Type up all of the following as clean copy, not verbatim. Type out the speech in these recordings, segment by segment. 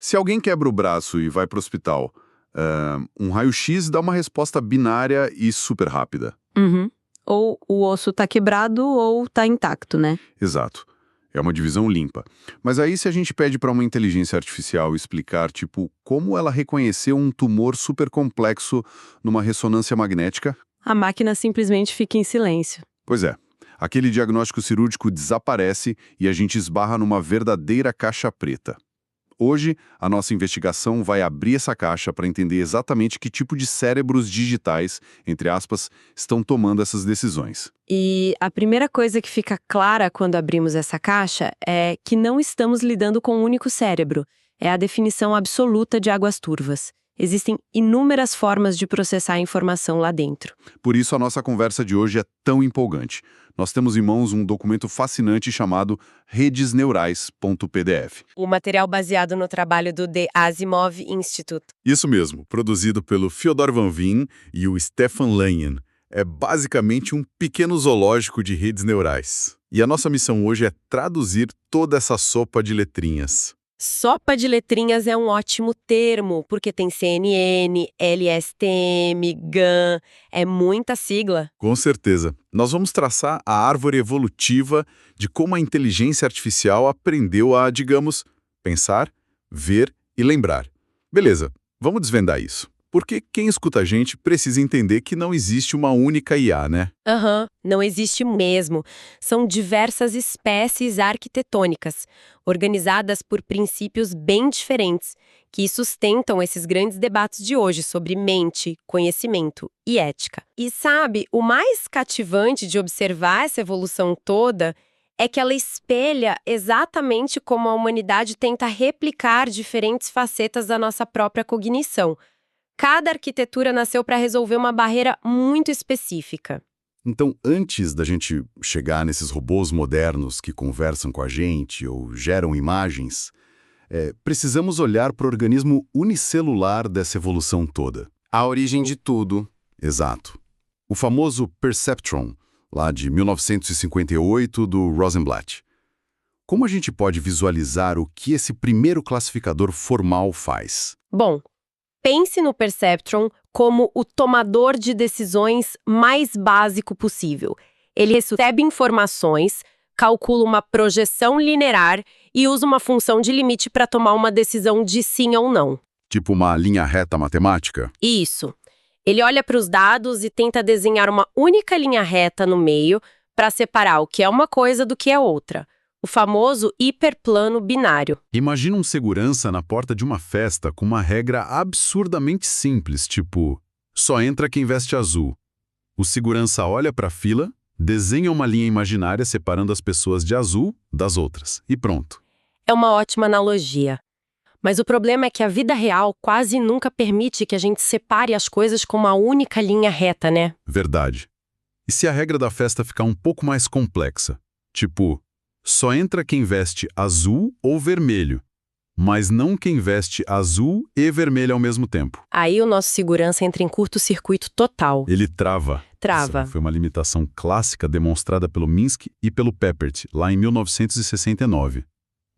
Se alguém quebra o braço e vai para o hospital, um raio-x dá uma resposta binária e super rápida. Uhum. Ou o osso tá quebrado ou tá intacto, né? Exato. É uma divisão limpa. Mas aí se a gente pede para uma inteligência artificial explicar, tipo, como ela reconheceu um tumor super complexo numa ressonância magnética, A máquina simplesmente fica em silêncio. pois é, aquele diagnóstico cirúrgico desaparece e a gente esbarra numa verdadeira caixa preta. Hoje, a nossa investigação vai abrir essa caixa para entender exatamente que tipo de cérebros digitais, entre aspas, estão tomando essas decisões. E a primeira coisa que fica clara quando abrimos essa caixa é que não estamos lidando com um único cérebro. É a definição absoluta de águas turvas. Existem inúmeras formas de processar a informação lá dentro. Por isso, a nossa conversa de hoje é tão empolgante. Nós temos em mãos um documento fascinante chamado redesneurais.pdf. O material baseado no trabalho do The Asimov Institute. Isso mesmo, produzido pelo Fyodor Van Veen e o Stefan Lanyen. É basicamente um pequeno zoológico de redes neurais. E a nossa missão hoje é traduzir toda essa sopa de letrinhas. Sopa de letrinhas é um ótimo termo, porque tem CNN, LSTM, GAN, é muita sigla. Com certeza. Nós vamos traçar a árvore evolutiva de como a inteligência artificial aprendeu a, digamos, pensar, ver e lembrar. Beleza, vamos desvendar isso. Porque quem escuta a gente precisa entender que não existe uma única IA, né? Não existe mesmo. São diversas espécies arquitetônicas, organizadas por princípios bem diferentes, que sustentam esses grandes debates de hoje sobre mente, conhecimento e ética. E sabe, o mais cativante de observar essa evolução toda é que ela espelha exatamente como a humanidade tenta replicar diferentes facetas da nossa própria cognição. Cada arquitetura nasceu para resolver uma barreira muito específica. Então, antes da gente chegar nesses robôs modernos que conversam com a gente ou geram imagens, precisamos olhar para o organismo unicelular dessa evolução toda. A origem de tudo. Exato. O famoso perceptron, lá de 1958, do Rosenblatt. Como a gente pode visualizar o que esse primeiro classificador formal faz? Bom, pense no perceptron como o tomador de decisões mais básico possível. Ele recebe informações, calcula uma projeção linear e usa uma função de limite para tomar uma decisão de sim ou não. Tipo uma linha reta matemática? Isso. Ele olha para os dados e tenta desenhar uma única linha reta no meio para separar o que é uma coisa do que é outra. O famoso hiperplano binário. Imagina um segurança na porta de uma festa com uma regra absurdamente simples, tipo, só entra quem veste azul. O segurança olha para a fila, desenha uma linha imaginária separando as pessoas de azul das outras, e pronto. É uma ótima analogia. Mas o problema é que a vida real quase nunca permite que a gente separe as coisas com uma única linha reta, né? Verdade. E se a regra da festa ficar um pouco mais complexa? Tipo, só entra quem veste azul ou vermelho, mas não quem veste azul e vermelho ao mesmo tempo. Aí o nosso segurança entra em curto-circuito total. Ele trava. Trava. Essa foi uma limitação clássica demonstrada pelo Minsky e pelo Peppert, lá em 1969.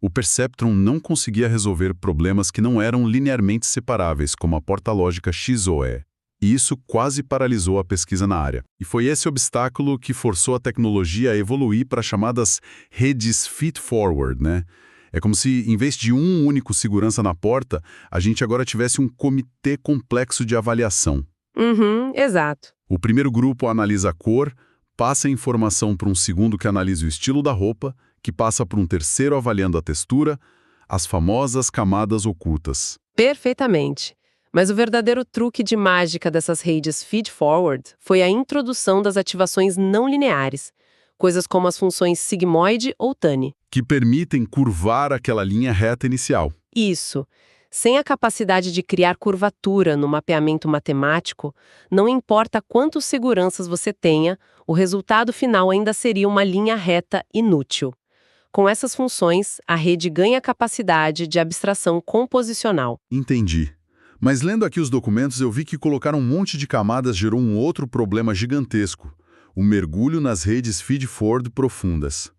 O perceptron não conseguia resolver problemas que não eram linearmente separáveis, como a porta lógica XOE. E isso quase paralisou a pesquisa na área. E foi esse obstáculo que forçou a tecnologia a evoluir para chamadas redes feed-forward, né? É como se, em vez de um único segurança na porta, a gente agora tivesse um comitê complexo de avaliação. Exato. O primeiro grupo analisa a cor, passa a informação para um segundo que analisa o estilo da roupa, que passa para um terceiro avaliando a textura, as famosas camadas ocultas. Perfeitamente. Mas o verdadeiro truque de mágica dessas redes feed-forward foi a introdução das ativações não lineares, coisas como as funções sigmoide ou tanh. Que permitem curvar aquela linha reta inicial. Isso. Sem a capacidade de criar curvatura no mapeamento matemático, não importa quantos seguranças você tenha, o resultado final ainda seria uma linha reta inútil. Com essas funções, a rede ganha capacidade de abstração composicional. Entendi. Mas lendo aqui os documentos, eu vi que colocar um monte de camadas gerou um outro problema gigantesco: o mergulho nas redes feed-forward profundas.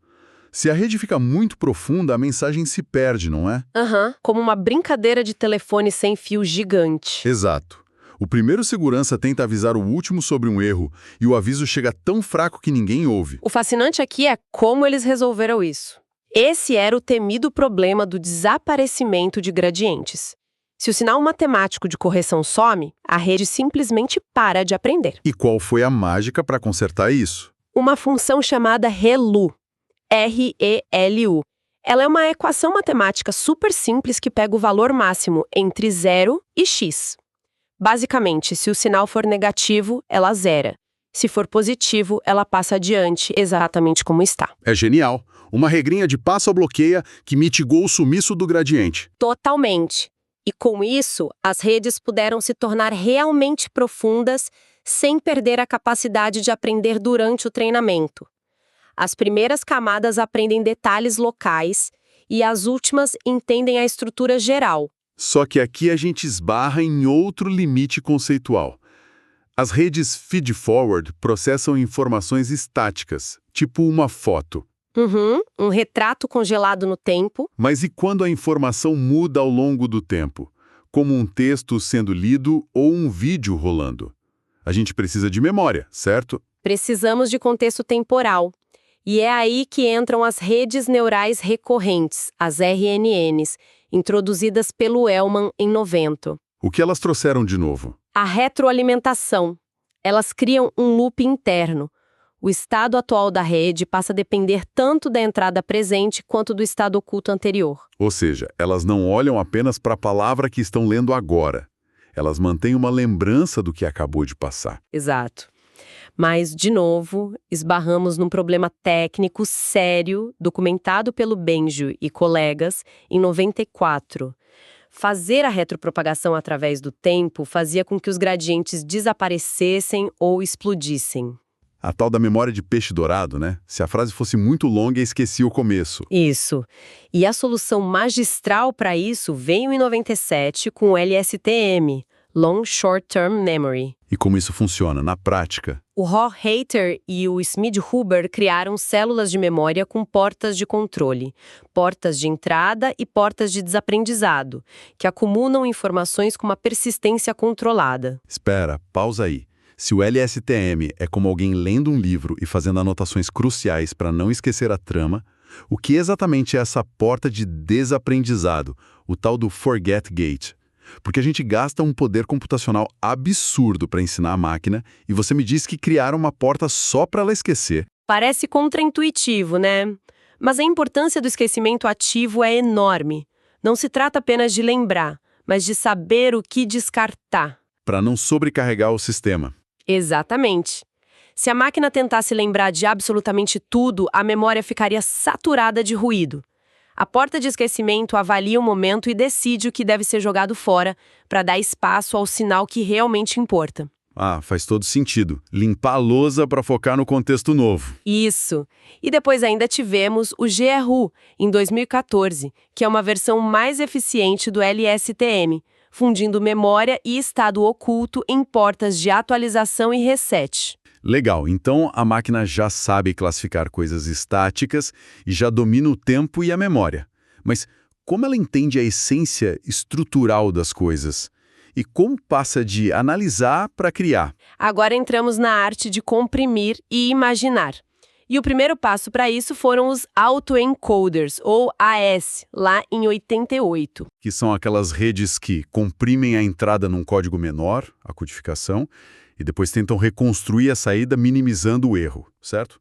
Se a rede fica muito profunda, a mensagem se perde, não é? Aham, como uma brincadeira de telefone sem fio gigante. Exato. O primeiro segurança tenta avisar o último sobre um erro e o aviso chega tão fraco que ninguém ouve. O fascinante aqui é como eles resolveram isso. Esse era o temido problema do desaparecimento de gradientes. Se o sinal matemático de correção some, a rede simplesmente para de aprender. E qual foi a mágica para consertar isso? Uma função chamada ReLU. R-E-L-U. Ela é uma equação matemática super simples que pega o valor máximo entre 0 e x. Basicamente, se o sinal for negativo, ela zera. Se for positivo, ela passa adiante, exatamente como está. É genial. Uma regrinha de passa ou bloqueia que mitigou o sumiço do gradiente. Totalmente. E com isso, as redes puderam se tornar realmente profundas sem perder a capacidade de aprender durante o treinamento. As primeiras camadas aprendem detalhes locais e as últimas entendem a estrutura geral. Só que aqui a gente esbarra em outro limite conceitual. As redes feed-forward processam informações estáticas, tipo uma foto. Um retrato congelado no tempo. Mas e quando a informação muda ao longo do tempo? Como um texto sendo lido ou um vídeo rolando? A gente precisa de memória, certo? Precisamos de contexto temporal. E é aí que entram as redes neurais recorrentes, as RNNs, introduzidas pelo Elman em 90. O que elas trouxeram de novo? A retroalimentação. Elas criam um loop interno. O estado atual da rede passa a depender tanto da entrada presente quanto do estado oculto anterior. Ou seja, elas não olham apenas para a palavra que estão lendo agora. Elas mantêm uma lembrança do que acabou de passar. Exato. Mas, de novo, esbarramos num problema técnico sério, documentado pelo Benjo e colegas em 94. Fazer a retropropagação através do tempo fazia com que os gradientes desaparecessem ou explodissem. A tal da memória de peixe dourado, né? Se a frase fosse muito longa, esquecia o começo. Isso. E a solução magistral para isso veio em 97 com o LSTM, Long Short Term Memory. E como isso funciona na prática? O Rohrheiter e o Schmid-Huber criaram células de memória com portas de controle, portas de entrada e portas de desaprendizado, que acumulam informações com uma persistência controlada. Espera, pausa aí. Se o LSTM é como alguém lendo um livro e fazendo anotações cruciais para não esquecer a trama, o que exatamente é essa porta de desaprendizado, o tal do Forget Gate? Porque a gente gasta um poder computacional absurdo para ensinar a máquina e você me diz que criaram uma porta só para ela esquecer. Parece contraintuitivo, né? Mas a importância do esquecimento ativo é enorme. Não se trata apenas de lembrar, mas de saber o que descartar. Para não sobrecarregar o sistema. Exatamente. Se a máquina tentasse lembrar de absolutamente tudo, a memória ficaria saturada de ruído. A porta de esquecimento avalia o momento e decide o que deve ser jogado fora para dar espaço ao sinal que realmente importa. Ah, faz todo sentido. Limpar a lousa para focar no contexto novo. Isso. E depois ainda tivemos o GRU, em 2014, que é uma versão mais eficiente do LSTM, fundindo memória e estado oculto em portas de atualização e reset. Legal, então a máquina já sabe classificar coisas estáticas e já domina o tempo e a memória. Mas como ela entende a essência estrutural das coisas? E como passa de analisar para criar? Agora entramos na arte de comprimir e imaginar. E o primeiro passo para isso foram os autoencoders, ou AS, lá em 88. Que são aquelas redes que comprimem a entrada num código menor, a codificação, e depois tentam reconstruir a saída minimizando o erro, certo?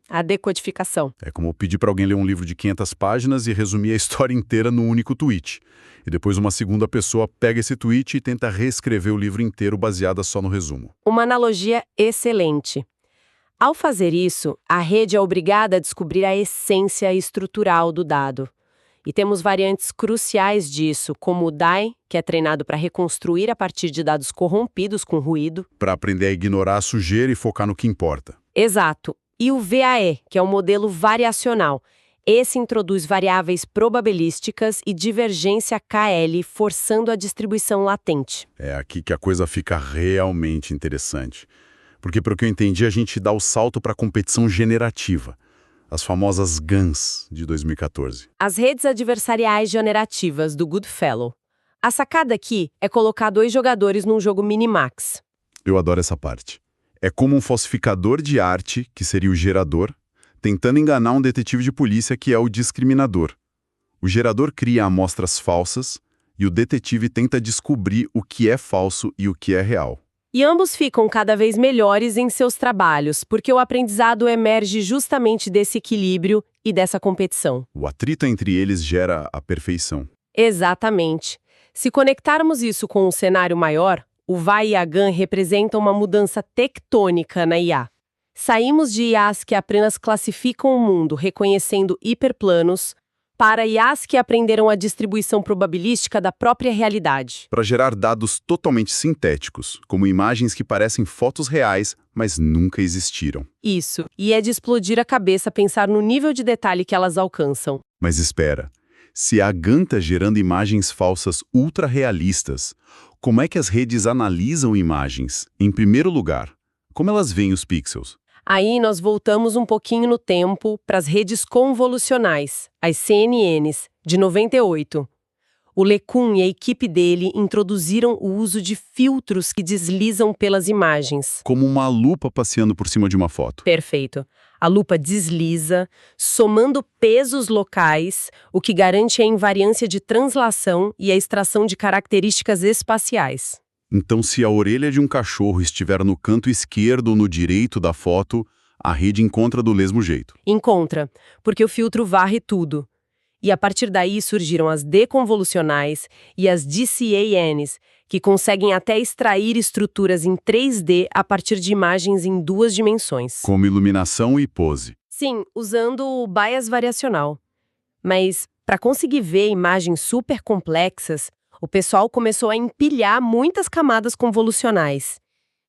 A decodificação. É como pedir para alguém ler um livro de 500 páginas e resumir a história inteira num único tweet. E depois uma segunda pessoa pega esse tweet e tenta reescrever o livro inteiro baseada só no resumo. Uma analogia excelente. Ao fazer isso, a rede é obrigada a descobrir a essência estrutural do dado. E temos variantes cruciais disso, como o DAI, que é treinado para reconstruir a partir de dados corrompidos com ruído. Para aprender a ignorar a sujeira e focar no que importa. Exato. E o VAE, que é o modelo variacional. Esse introduz variáveis probabilísticas e divergência KL, forçando a distribuição latente. É aqui que a coisa fica realmente interessante. Porque, pelo que eu entendi, a gente dá o salto para a competição generativa. as famosas GANs de 2014. As redes adversariais generativas do Goodfellow. A sacada aqui é colocar 2 jogadores num jogo minimax. Eu adoro essa parte. É como um falsificador de arte, que seria o gerador, tentando enganar um detetive de polícia que é o discriminador. O gerador cria amostras falsas e o detetive tenta descobrir o que é falso e o que é real. E ambos ficam cada vez melhores em seus trabalhos, porque o aprendizado emerge justamente desse equilíbrio e dessa competição. O atrito entre eles gera a perfeição. Exatamente. Se conectarmos isso com um cenário maior, o VAI e a GAN representam uma mudança tectônica na IA. Saímos de IAs que apenas classificam o mundo reconhecendo hiperplanos, para IAs que aprenderam a distribuição probabilística da própria realidade. Para gerar dados totalmente sintéticos, como imagens que parecem fotos reais, mas nunca existiram. Isso. E é de explodir a cabeça pensar no nível de detalhe que elas alcançam. Mas espera, se a GAN está gerando imagens falsas ultra-realistas, como é que as redes analisam imagens? Em primeiro lugar, como elas veem os pixels? Aí nós voltamos um pouquinho no tempo para as redes convolucionais, as CNNs, de 98. O LeCun e a equipe dele introduziram o uso de filtros que deslizam pelas imagens. Como uma lupa passeando por cima de uma foto. Perfeito. A lupa desliza, somando pesos locais, o que garante a invariância de translação e a extração de características espaciais. Então, se a orelha de um cachorro estiver no canto esquerdo ou no direito da foto, a rede encontra do mesmo jeito. Encontra, porque o filtro varre tudo. E a partir daí surgiram as deconvolucionais e as DCANs, que conseguem até extrair estruturas em 3D a partir de imagens em 2 dimensões. Como iluminação e pose. Sim, usando o bias variacional. Mas, para conseguir ver imagens super complexas, o pessoal começou a empilhar muitas camadas convolucionais.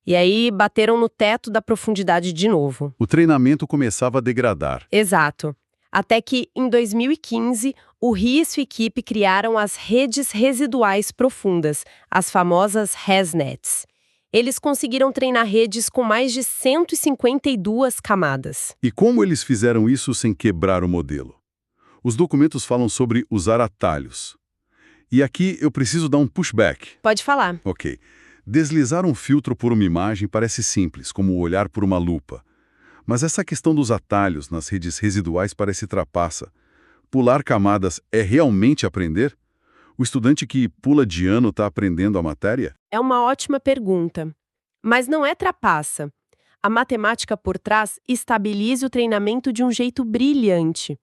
E aí bateram no teto da profundidade de novo. O treinamento começava a degradar. Exato. Até que, em 2015, o Rie e sua equipe criaram as redes residuais profundas, as famosas ResNets. Eles conseguiram treinar redes com mais de 152 camadas. E como eles fizeram isso sem quebrar o modelo? Os documentos falam sobre usar atalhos. E aqui eu preciso dar um pushback. Pode falar. Ok. Deslizar um filtro por uma imagem parece simples, como olhar por uma lupa. Mas essa questão dos atalhos nas redes residuais parece trapaça. Pular camadas é realmente aprender? O estudante que pula de ano está aprendendo a matéria? É uma ótima pergunta. Mas não é trapaça. A matemática por trás estabiliza o treinamento de um jeito brilhante.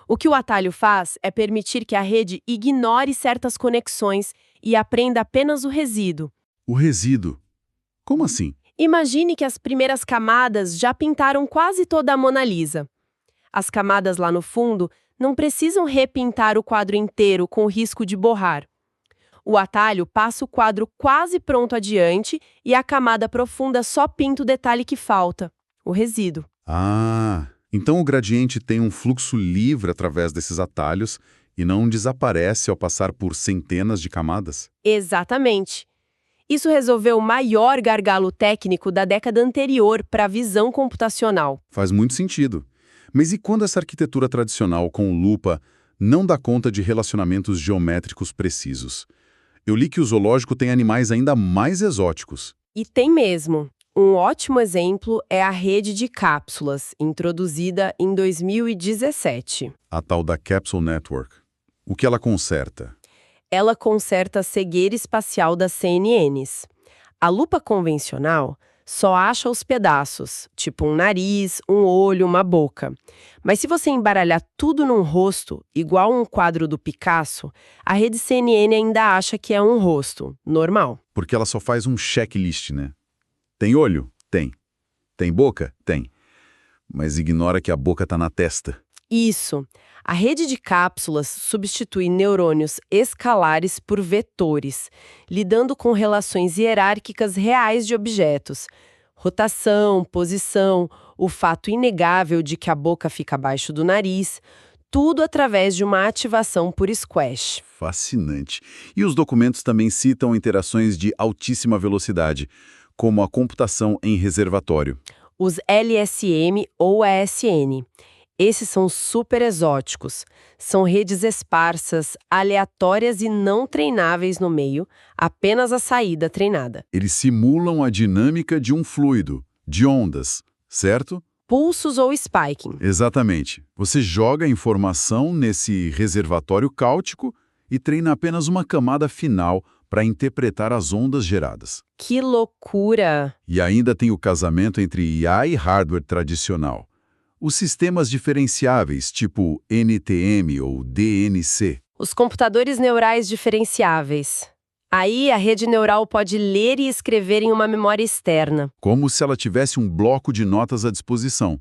O que o atalho faz é permitir que a rede ignore certas conexões e aprenda apenas o resíduo. O resíduo? Como assim? Imagine que as primeiras camadas já pintaram quase toda a Mona Lisa. As camadas lá no fundo não precisam repintar o quadro inteiro com o risco de borrar. O atalho passa o quadro quase pronto adiante e a camada profunda só pinta o detalhe que falta, o resíduo. Ah, então o gradiente tem um fluxo livre através desses atalhos e não desaparece ao passar por centenas de camadas? Exatamente. Isso resolveu o maior gargalo técnico da década anterior para a visão computacional. Faz muito sentido. Mas e quando essa arquitetura tradicional com lupa não dá conta de relacionamentos geométricos precisos? Eu li que o zoológico tem animais ainda mais exóticos. E tem mesmo. Um ótimo exemplo é a rede de cápsulas, introduzida em 2017. A tal da Capsule Network. O que ela conserta? Ela conserta a cegueira espacial das CNNs. A lupa convencional só acha os pedaços, tipo um nariz, um olho, uma boca. Mas se você embaralhar tudo num rosto, igual um quadro do Picasso, a rede CNN ainda acha que é um rosto, normal. Porque ela só faz um checklist, né? Tem olho? Tem. Tem boca? Tem. Mas ignora que a boca está na testa. Isso. A rede de cápsulas substitui neurônios escalares por vetores, lidando com relações hierárquicas reais de objetos. Rotação, posição, o fato inegável de que a boca fica abaixo do nariz, tudo através de uma ativação por squash. Fascinante. E os documentos também citam interações de altíssima velocidade, como a computação em reservatório. Os LSM ou ASN. Esses são super exóticos. São redes esparsas, aleatórias e não treináveis no meio, apenas a saída treinada. Eles simulam a dinâmica de um fluido, de ondas, certo? Pulsos ou spiking. Exatamente. Você joga a informação nesse reservatório cáutico e treina apenas uma camada final para interpretar as ondas geradas. Que loucura! E ainda tem o casamento entre IA e hardware tradicional. Os sistemas diferenciáveis, tipo NTM ou DNC. Os computadores neurais diferenciáveis. Aí a rede neural pode ler e escrever em uma memória externa. Como se ela tivesse um bloco de notas à disposição.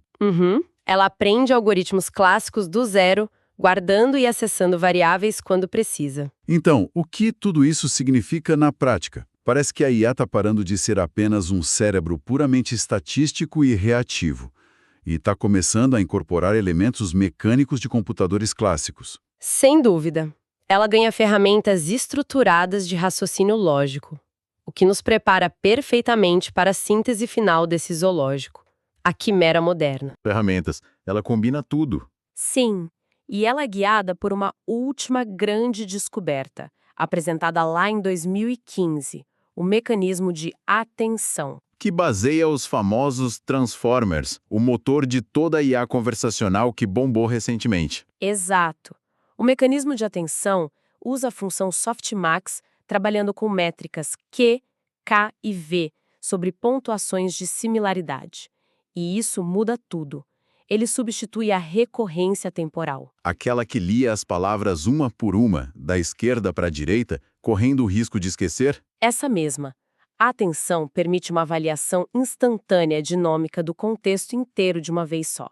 Ela aprende algoritmos clássicos do zero, guardando e acessando variáveis quando precisa. Então, o que tudo isso significa na prática? Parece que a IA está parando de ser apenas um cérebro puramente estatístico e reativo, e está começando a incorporar elementos mecânicos de computadores clássicos. Sem dúvida. Ela ganha ferramentas estruturadas de raciocínio lógico, o que nos prepara perfeitamente para a síntese final desse zoológico, a quimera moderna. Ferramentas, ela combina tudo. Sim, e ela é guiada por uma última grande descoberta, apresentada lá em 2015, o mecanismo de atenção. Que baseia os famosos Transformers, o motor de toda a IA conversacional que bombou recentemente. Exato. O mecanismo de atenção usa a função softmax, trabalhando com métricas Q, K e V, sobre pontuações de similaridade. E isso muda tudo. Ele substitui a recorrência temporal. Aquela que lia as palavras uma por uma, da esquerda para a direita, correndo o risco de esquecer? Essa mesma. A atenção permite uma avaliação instantânea dinâmica do contexto inteiro de uma vez só,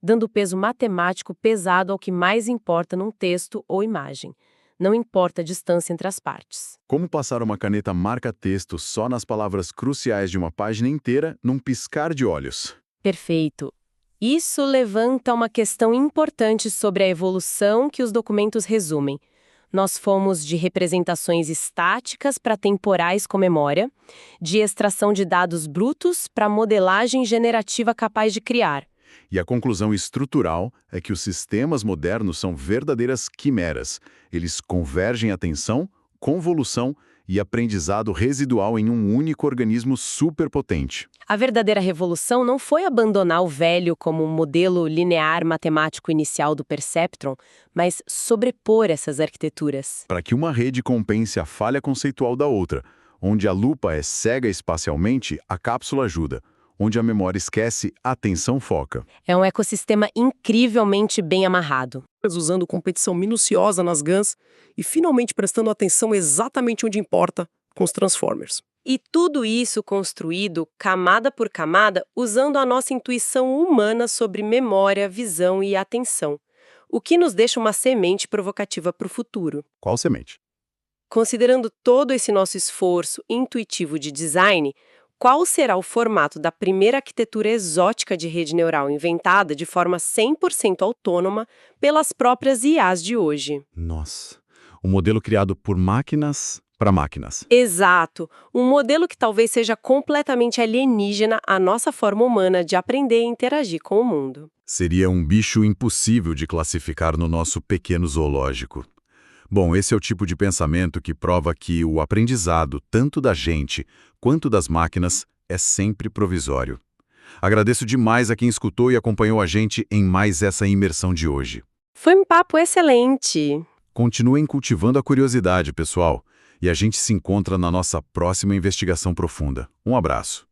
dando peso matemático pesado ao que mais importa num texto ou imagem. Não importa a distância entre as partes. Como passar uma caneta marca-texto só nas palavras cruciais de uma página inteira num piscar de olhos? Perfeito. Isso levanta uma questão importante sobre a evolução que os documentos resumem. Nós fomos de representações estáticas para temporais com memória, de extração de dados brutos para modelagem generativa capaz de criar. E a conclusão estrutural é que os sistemas modernos são verdadeiras quimeras. Eles convergem atenção, convolução e aprendizado residual em um único organismo superpotente. A verdadeira revolução não foi abandonar o velho como um modelo linear matemático inicial do perceptron, mas sobrepor essas arquiteturas. Para que uma rede compense a falha conceitual da outra, onde a lupa é cega espacialmente, a cápsula ajuda. Onde a memória esquece, a atenção foca. É um ecossistema incrivelmente bem amarrado. Usando competição minuciosa nas GANs e finalmente prestando atenção exatamente onde importa, com os Transformers. E tudo isso construído, camada por camada, usando a nossa intuição humana sobre memória, visão e atenção. O que nos deixa uma semente provocativa para o futuro. Qual semente? Considerando todo esse nosso esforço intuitivo de design, qual será o formato da primeira arquitetura exótica de rede neural inventada de forma 100% autônoma pelas próprias IAs de hoje? Nossa, um modelo criado por máquinas para máquinas. Exato, um modelo que talvez seja completamente alienígena à nossa forma humana de aprender e interagir com o mundo. Seria um bicho impossível de classificar no nosso pequeno zoológico. Bom, esse é o tipo de pensamento que prova que o aprendizado, tanto da gente quanto das máquinas, é sempre provisório. Agradeço demais a quem escutou e acompanhou a gente em mais essa imersão de hoje. Foi um papo excelente! Continuem cultivando a curiosidade, pessoal, e a gente se encontra na nossa próxima investigação profunda. Um abraço.